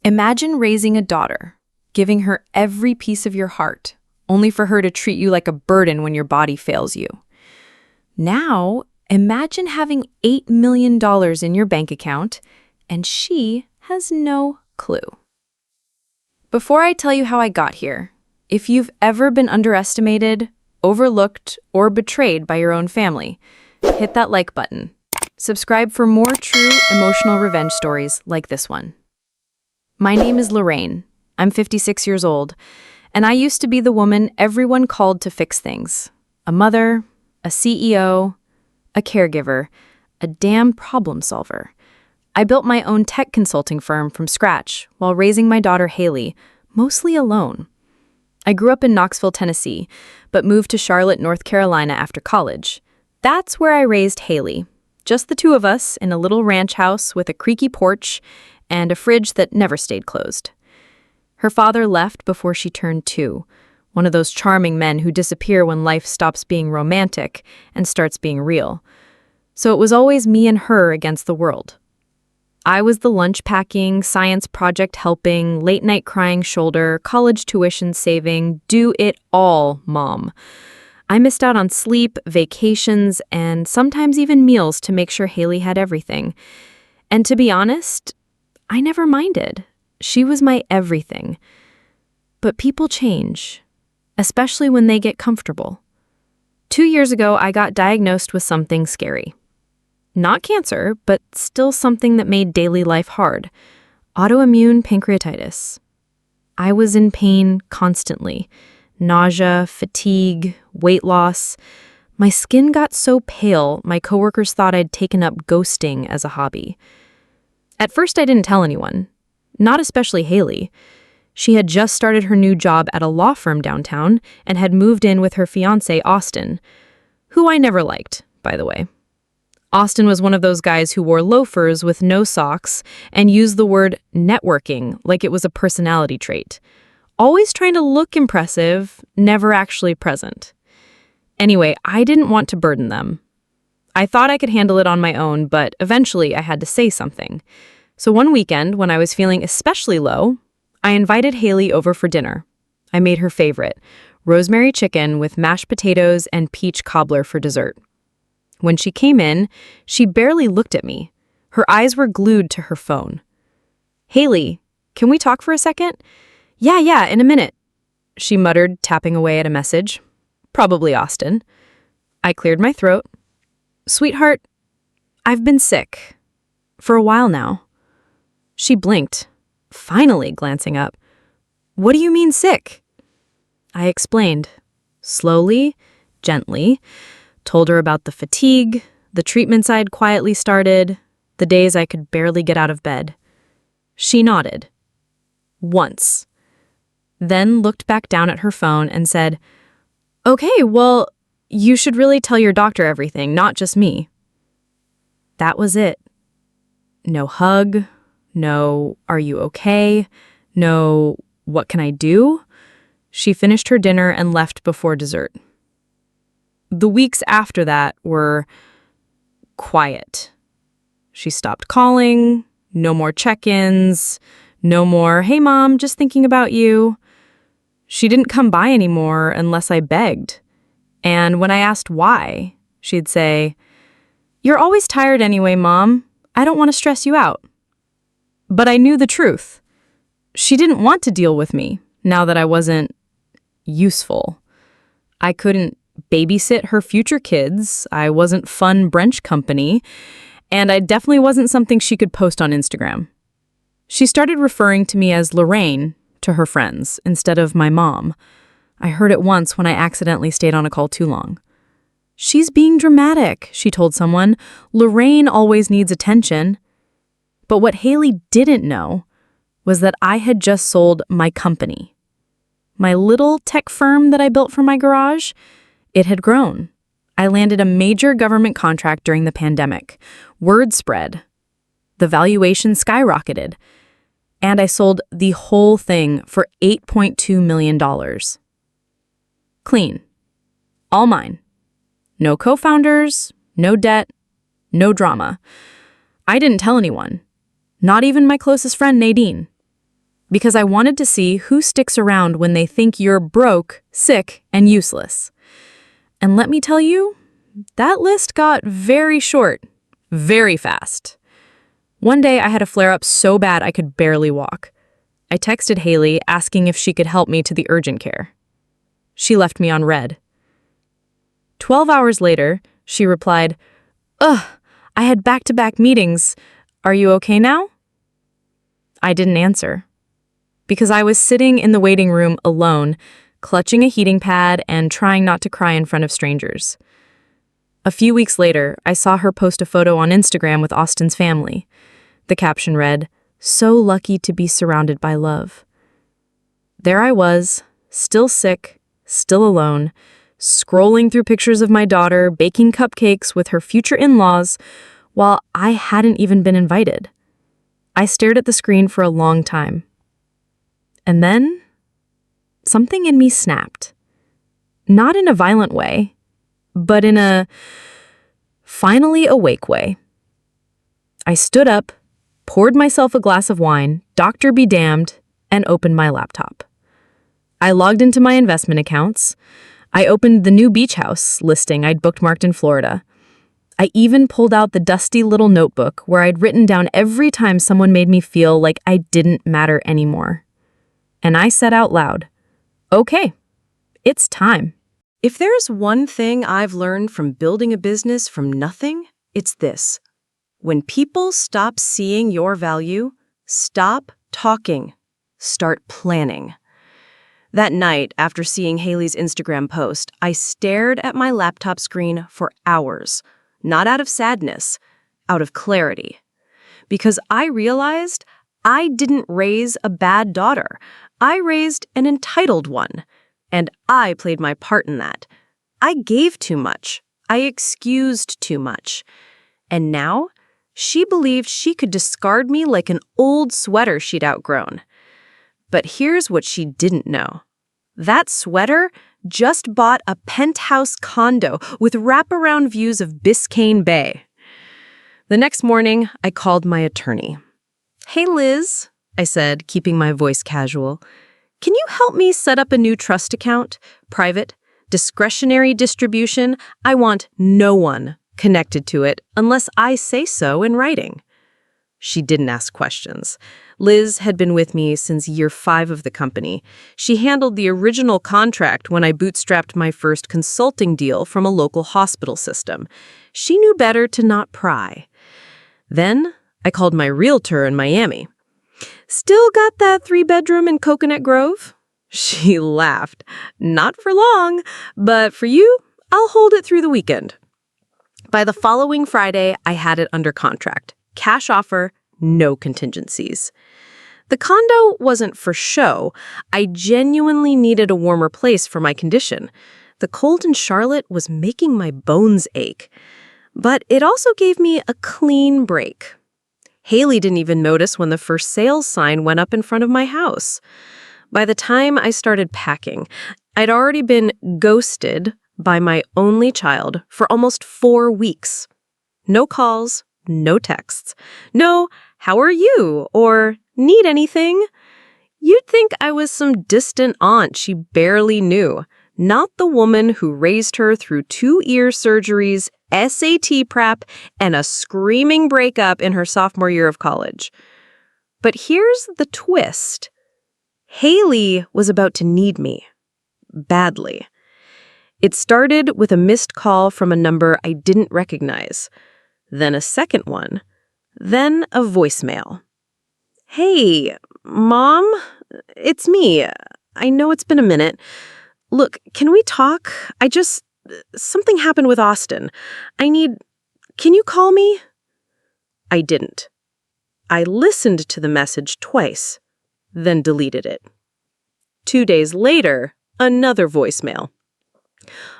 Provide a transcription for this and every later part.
Imagine raising a daughter, giving her every piece of your heart, only for her to treat you like a burden when your body fails you. Now, imagine having $8 million in your bank account, and she has no clue. Before I tell you how I got here, if you've ever been underestimated, overlooked, or betrayed by your own family, hit that like button. Subscribe for more true emotional revenge stories like this one. My name is Lorraine. I'm 56 years old, and I used to be the woman everyone called to fix things. A mother, a CEO, a caregiver, a damn problem solver. I built my own tech consulting firm from scratch while raising my daughter Haley, mostly alone. I grew up in Knoxville, Tennessee, but moved to Charlotte, North Carolina after college. That's where I raised Haley. Just the two of us in a little ranch house with a creaky porch and a fridge that never stayed closed. Her father left before she turned 2, one of those charming men who disappear when life stops being romantic and starts being real. So it was always me and her against the world. I was the lunch packing, science project helping, late night crying shoulder, college tuition saving, do it all mom. I missed out on sleep, vacations, and sometimes even meals to make sure Haley had everything. And to be honest, I never minded. She was my everything. But people change, especially when they get comfortable. 2 years ago, I got diagnosed with something scary. Not cancer, but still something that made daily life hard. Autoimmune pancreatitis. I was in pain constantly. Nausea, fatigue, weight loss. My skin got so pale, my coworkers thought I'd taken up ghosting as a hobby. At first, I didn't tell anyone, not especially Haley. She had just started her new job at a law firm downtown and had moved in with her fiancé, Austin, who I never liked, by the way. Austin was one of those guys who wore loafers with no socks and used the word networking like it was a personality trait. Always trying to look impressive, never actually present. Anyway, I didn't want to burden them. I thought I could handle it on my own, but eventually I had to say something. So one weekend, when I was feeling especially low, I invited Haley over for dinner. I made her favorite, rosemary chicken with mashed potatoes and peach cobbler for dessert. When she came in, she barely looked at me. Her eyes were glued to her phone. "Haley, can we talk for a second?" Yeah, in a minute," she muttered, tapping away at a message. Probably Austin. I cleared my throat. "Sweetheart, I've been sick. For a while now." She blinked, finally glancing up. "What do you mean sick?" I explained, slowly, gently, told her about the fatigue, the treatments I'd quietly started, the days I could barely get out of bed. She nodded. Once. Then looked back down at her phone and said, "Okay, well, you should really tell your doctor everything, not just me." That was it. No hug, no, "Are you okay?" No, "What can I do?" She finished her dinner and left before dessert. The weeks after that were quiet. She stopped calling, no more check-ins, no more, "Hey mom, just thinking about you." She didn't come by anymore unless I begged. And when I asked why, she'd say, "You're always tired anyway, Mom. I don't want to stress you out." But I knew the truth. She didn't want to deal with me now that I wasn't useful. I couldn't babysit her future kids, I wasn't fun brunch company, and I definitely wasn't something she could post on Instagram. She started referring to me as Lorraine to her friends instead of my mom. I heard it once when I accidentally stayed on a call too long. "She's being dramatic," she told someone. "Lorraine always needs attention." But what Haley didn't know was that I had just sold my company. My little tech firm that I built from my garage, it had grown. I landed a major government contract during the pandemic. Word spread. The valuation skyrocketed. And I sold the whole thing for $8.2 million. Clean. All mine. No co-founders, no debt, no drama. I didn't tell anyone. Not even my closest friend, Nadine. because I wanted to see who sticks around when they think you're broke, sick, and useless. And let me tell you, that list got very short, very fast. One day I had a flare-up so bad I could barely walk. I texted Haley asking if she could help me to the urgent care. She left me on red. 12 hours later, she replied, "Ugh, I had back-to-back meetings. Are you okay now?" I didn't answer, because I was sitting in the waiting room alone, clutching a heating pad and trying not to cry in front of strangers. A few weeks later, I saw her post a photo on Instagram with Austin's family. The caption read, "So lucky to be surrounded by love." There I was, still sick, still alone, scrolling through pictures of my daughter baking cupcakes with her future in-laws while I hadn't even been invited. I stared at the screen for a long time. And then, something in me snapped. Not in a violent way, but in a finally awake way. I stood up, poured myself a glass of wine, doctor be damned, and opened my laptop. I logged into my investment accounts. I opened the new beach house listing I'd bookmarked in Florida. I even pulled out the dusty little notebook where I'd written down every time someone made me feel like I didn't matter anymore. And I said out loud, "Okay, it's time." If there's one thing I've learned from building a business from nothing, it's this. When people stop seeing your value, stop talking, start planning. That night, after seeing Haley's Instagram post, I stared at my laptop screen for hours, not out of sadness, out of clarity. Because I realized I didn't raise a bad daughter. I raised an entitled one. And I played my part in that. I gave too much. I excused too much. And now, she believed she could discard me like an old sweater she'd outgrown. But here's what she didn't know. That sweater just bought a penthouse condo with wraparound views of Biscayne Bay. The next morning, I called my attorney. "Hey, Liz," I said, keeping my voice casual. "Can you help me set up a new trust account? Private, discretionary distribution. I want no one connected to it unless I say so in writing." She didn't ask questions. Liz had been with me since year 5 of the company. She handled the original contract when I bootstrapped my first consulting deal from a local hospital system. She knew better to not pry. Then I called my realtor in Miami. "Still got that 3-bedroom in Coconut Grove?" She laughed. "Not for long, but for you, I'll hold it through the weekend." By the following Friday, I had it under contract. Cash offer, no contingencies. The condo wasn't for show. I genuinely needed a warmer place for my condition. The cold in Charlotte was making my bones ache. But it also gave me a clean break. Haley didn't even notice when the first sales sign went up in front of my house. By the time I started packing, I'd already been ghosted by my only child for almost 4 weeks. No calls, no texts. No, "How are you?" or "Need anything?" You'd think I was some distant aunt she barely knew, not the woman who raised her through 2 ear surgeries, SAT prep, and a screaming breakup in her sophomore year of college. But here's the twist. Haley was about to need me. Badly. It started with a missed call from a number I didn't recognize. Then a second one. Then a voicemail. "Hey, Mom, it's me. I know it's been a minute. Look, can we talk? Something happened with Austin. Can you call me?" I didn't. I listened to the message twice, then deleted it. 2 days later, another voicemail.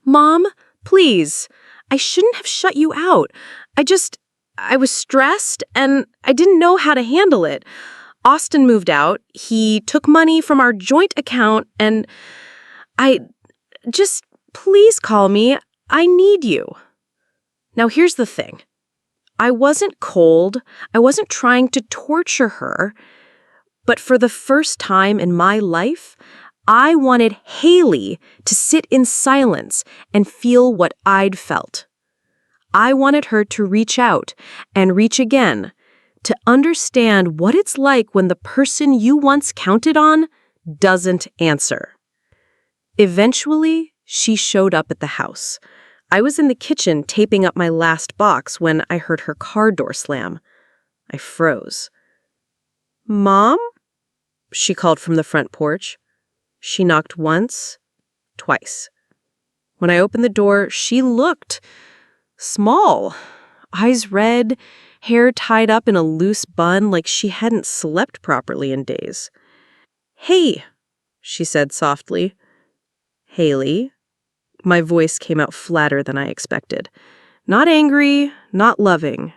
"Mom, please, I shouldn't have shut you out. I was stressed and I didn't know how to handle it. Austin moved out. He took money from our joint account and please call me. I need you." Now here's the thing. I wasn't cold. I wasn't trying to torture her. But for the first time in my life, I wanted Haley to sit in silence and feel what I'd felt. I wanted her to reach out and reach again, to understand what it's like when the person you once counted on doesn't answer. Eventually, she showed up at the house. I was in the kitchen taping up my last box when I heard her car door slam. I froze. "Mom?" she called from the front porch. She knocked once, twice. When I opened the door, she looked small, eyes red, hair tied up in a loose bun like she hadn't slept properly in days. "Hey," she said softly. "Haley." My voice came out flatter than I expected. Not angry, not loving,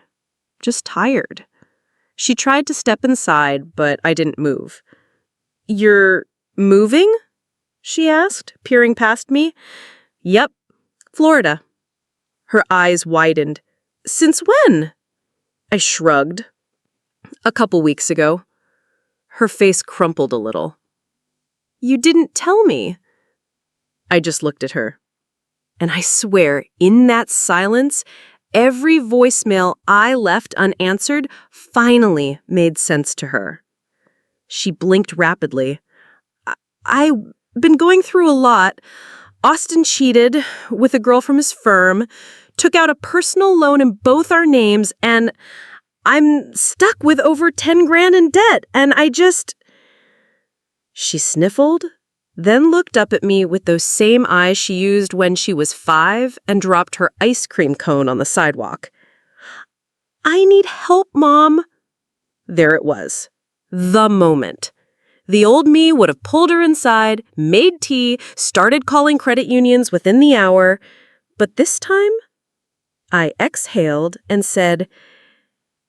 just tired. She tried to step inside, but I didn't move. "You're moving?" she asked, peering past me. "Yep, Florida." Her eyes widened. "Since when?" I shrugged. "A couple weeks ago." Her face crumpled a little. "You didn't tell me." I just looked at her. And I swear, in that silence, every voicemail I left unanswered finally made sense to her. She blinked rapidly. "I've been going through a lot. Austin cheated with a girl from his firm, took out a personal loan in both our names, and I'm stuck with over 10 grand in debt, and I just..." She sniffled, then looked up at me with those same eyes she used when she was 5 and dropped her ice cream cone on the sidewalk. "I need help, Mom." There it was. The moment. The old me would have pulled her inside, made tea, started calling credit unions within the hour. But this time, I exhaled and said,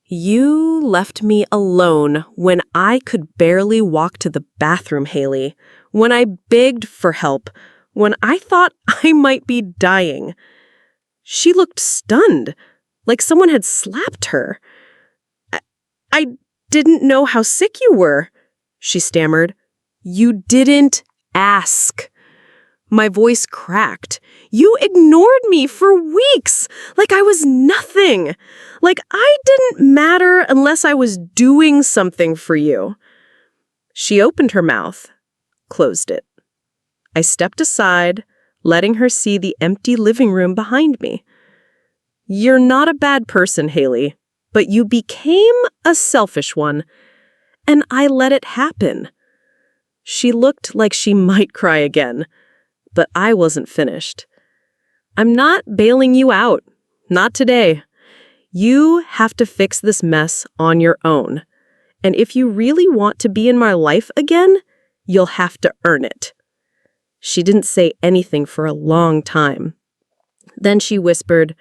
"You left me alone when I could barely walk to the bathroom, Haley. When I begged for help, when I thought I might be dying." She looked stunned, like someone had slapped her. I didn't know how sick you were," she stammered. "You didn't ask." My voice cracked. "You ignored me for weeks, like I was nothing. Like I didn't matter unless I was doing something for you." She opened her mouth, closed it. I stepped aside, letting her see the empty living room behind me. "You're not a bad person, Haley, but you became a selfish one, and I let it happen." She looked like she might cry again, but I wasn't finished. "I'm not bailing you out. Not today. You have to fix this mess on your own. And if you really want to be in my life again, you'll have to earn it." She didn't say anything for a long time. Then she whispered,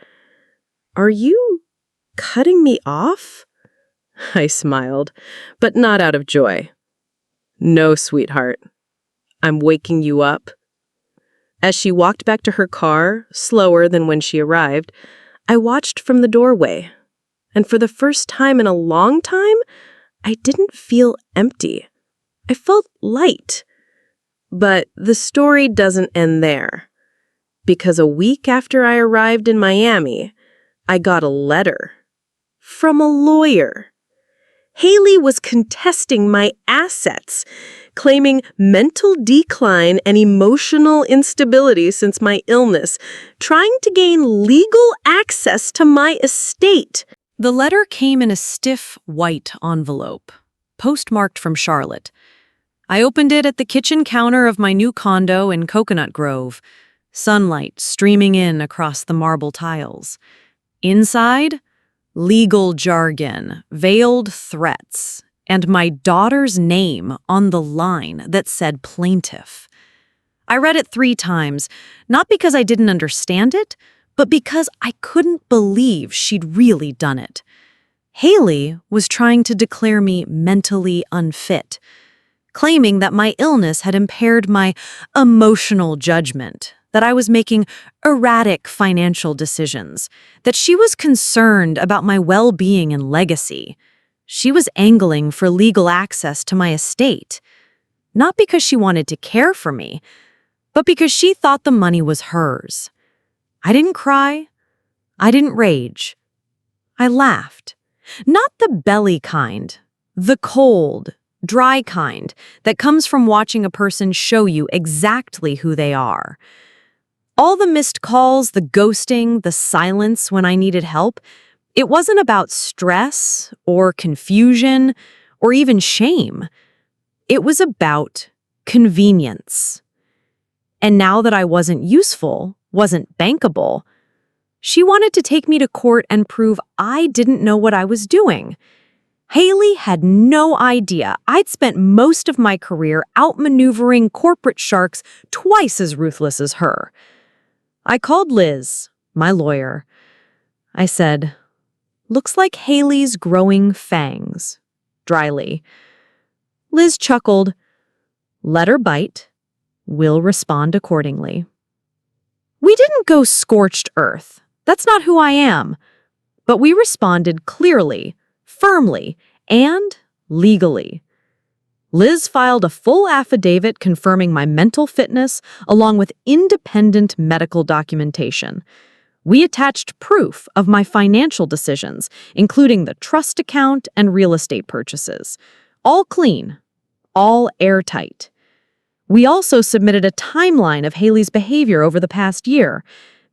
"Are you cutting me off?" I smiled, but not out of joy. "No, sweetheart. I'm waking you up." As she walked back to her car, slower than when she arrived, I watched from the doorway. And for the first time in a long time, I didn't feel empty. I felt light. But the story doesn't end there. Because a week after I arrived in Miami, I got a letter from a lawyer. Haley was contesting my assets, claiming mental decline and emotional instability since my illness, trying to gain legal access to my estate. The letter came in a stiff, white envelope, postmarked from Charlotte. I opened it at the kitchen counter of my new condo in Coconut Grove, sunlight streaming in across the marble tiles. Inside, legal jargon, veiled threats, and my daughter's name on the line that said plaintiff. I read it 3 times, not because I didn't understand it, but because I couldn't believe she'd really done it. Haley was trying to declare me mentally unfit, claiming that my illness had impaired my emotional judgment, that I was making erratic financial decisions, that she was concerned about my well-being and legacy. She was angling for legal access to my estate, not because she wanted to care for me, but because she thought the money was hers. I didn't cry. I didn't rage. I laughed. Not the belly kind, the cold, dry kind that comes from watching a person show you exactly who they are. All the missed calls, the ghosting, the silence when I needed help, it wasn't about stress or confusion or even shame. It was about convenience. And now that I wasn't useful, wasn't bankable, she wanted to take me to court and prove I didn't know what I was doing. Haley had no idea I'd spent most of my career outmaneuvering corporate sharks twice as ruthless as her. I called Liz, my lawyer. I said, "Looks like Haley's growing fangs," dryly. Liz chuckled. "Let her bite. We'll respond accordingly." We didn't go scorched earth. That's not who I am. But we responded clearly, firmly, and legally. Liz filed a full affidavit confirming my mental fitness along with independent medical documentation. We attached proof of my financial decisions, including the trust account and real estate purchases. All clean, all airtight. We also submitted a timeline of Haley's behavior over the past year.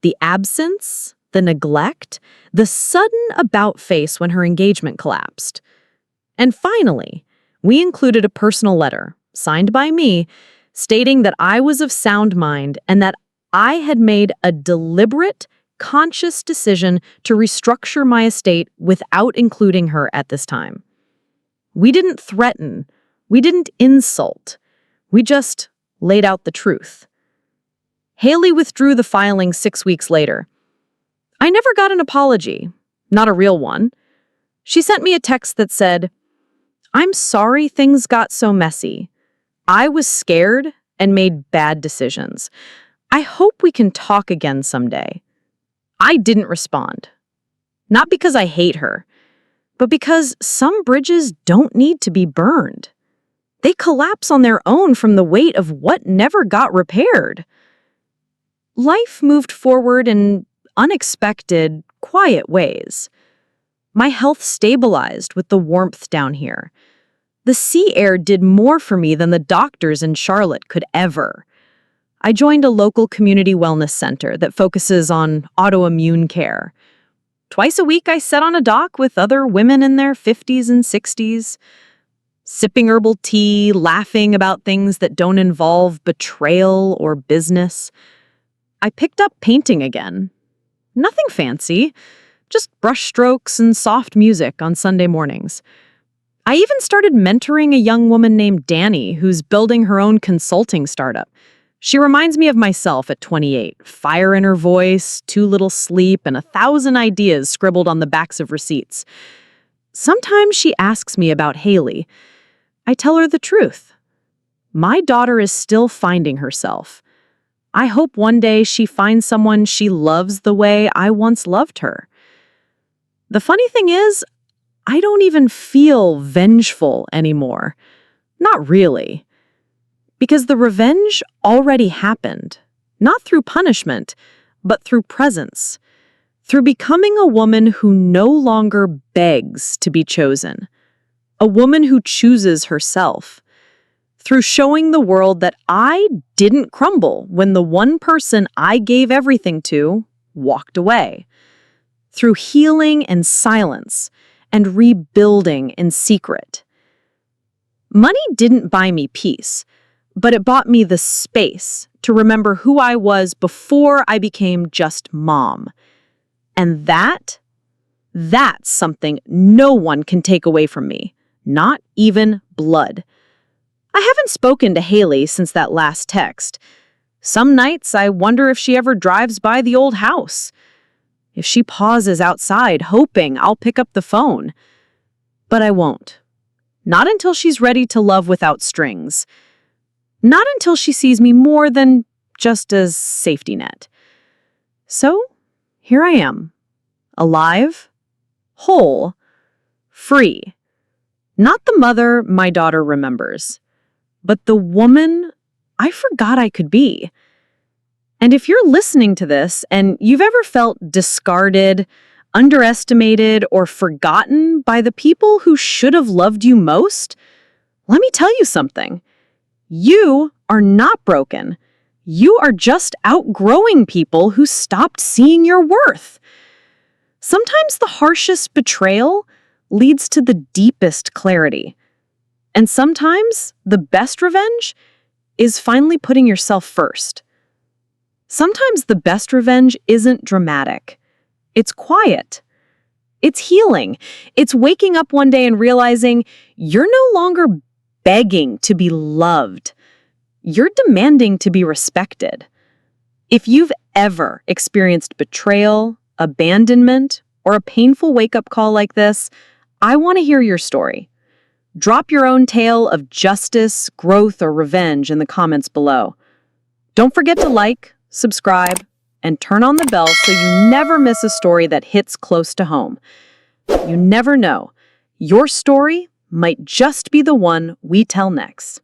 The absence, the neglect, the sudden about-face when her engagement collapsed. And finally, we included a personal letter, signed by me, stating that I was of sound mind and that I had made a deliberate, conscious decision to restructure my estate without including her at this time. We didn't threaten. We didn't insult. We just laid out the truth. Haley withdrew the filing 6 weeks later. I never got an apology, not a real one. She sent me a text that said, "I'm sorry things got so messy. I was scared and made bad decisions. I hope we can talk again someday." I didn't respond. Not because I hate her, but because some bridges don't need to be burned. They collapse on their own from the weight of what never got repaired. Life moved forward in unexpected, quiet ways. My health stabilized with the warmth down here. The sea air did more for me than the doctors in Charlotte could ever. I joined a local community wellness center that focuses on autoimmune care. Twice a week, I sat on a dock with other women in their 50s and 60s, sipping herbal tea, laughing about things that don't involve betrayal or business. I picked up painting again. Nothing fancy, just brushstrokes and soft music on Sunday mornings. I even started mentoring a young woman named Danny who's building her own consulting startup. She reminds me of myself at 28, fire in her voice, too little sleep, and 1,000 ideas scribbled on the backs of receipts. Sometimes she asks me about Haley. I tell her the truth. My daughter is still finding herself. I hope one day she finds someone she loves the way I once loved her. The funny thing is, I don't even feel vengeful anymore. Not really. Because the revenge already happened. Not through punishment, but through presence. Through becoming a woman who no longer begs to be chosen. A woman who chooses herself. Through showing the world that I didn't crumble when the one person I gave everything to walked away. Through healing and silence and rebuilding in secret. Money didn't buy me peace, but it bought me the space to remember who I was before I became just mom. And that's something no one can take away from me, not even blood. I haven't spoken to Haley since that last text. Some nights I wonder if she ever drives by the old house. If she pauses outside hoping I'll pick up the phone. But I won't. Not until she's ready to love without strings. Not until she sees me more than just as safety net. So, here I am. Alive, whole, free. Not the mother my daughter remembers, but the woman I forgot I could be. And if you're listening to this and you've ever felt discarded, underestimated, or forgotten by the people who should have loved you most, let me tell you something. You are not broken. You are just outgrowing people who stopped seeing your worth. Sometimes the harshest betrayal leads to the deepest clarity. And sometimes the best revenge is finally putting yourself first. Sometimes the best revenge isn't dramatic. It's quiet. It's healing. It's waking up one day and realizing you're no longer begging to be loved. You're demanding to be respected. If you've ever experienced betrayal, abandonment, or a painful wake-up call like this, I want to hear your story. Drop your own tale of justice, growth, or revenge in the comments below. Don't forget to like, subscribe, and turn on the bell so you never miss a story that hits close to home. You never know. Your story might just be the one we tell next.